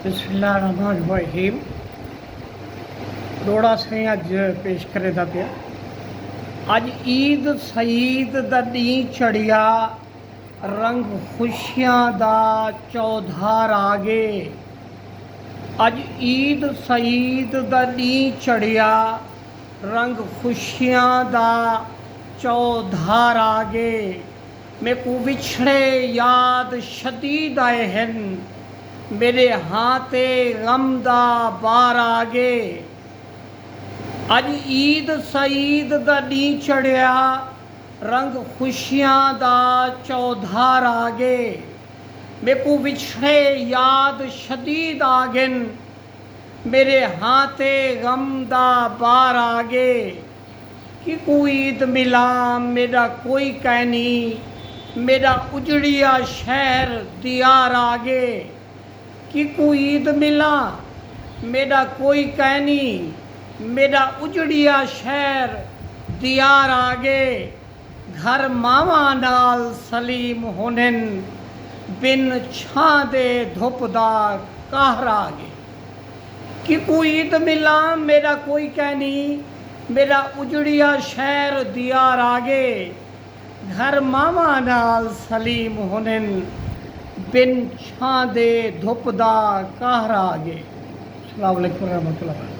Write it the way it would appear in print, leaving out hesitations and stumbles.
बिस्मिल्लाहिर्रहमानिर्रहीम लोड़ा से अज पेश करे दा पिया। अज ईद सईद दा दी चढ़िया रंग खुशियां दा चौधार आ गए। अज ईद सईद दा दी चढ़िया रंग खुशियां दा चौधार आ गए। मैं को विछड़े याद शदीद आए हैं, मेरे हाथे गम दा बार आ गए। अज ईद सईद दा दी चढ़िया रंग खुशियां दा चौधार आ गए। मैं को विछड़े याद शदीद आ गए, मेरे हाथे गम दा बार आ गए। कि कोई ईद मिला मेरा कोई कहनी, मेरा उजड़िया शहर दियार आगे। कि कोई ईद मिला मेरा कोई कहनी, मेरा उजड़िया शहर दियार आगे। घर मावा नाल सलीम होनन, बिन छां दे धुप दा कहर आगे। कि कोई ईद मिला मेरा कोई कहनी, मेरा उजड़िया शहर दियार आगे। घर मावा नाल सलीम होनन, बिन छां दे धुप दा कहर आगे। अस्सलाम वालेकुम रहमतुल्लाह।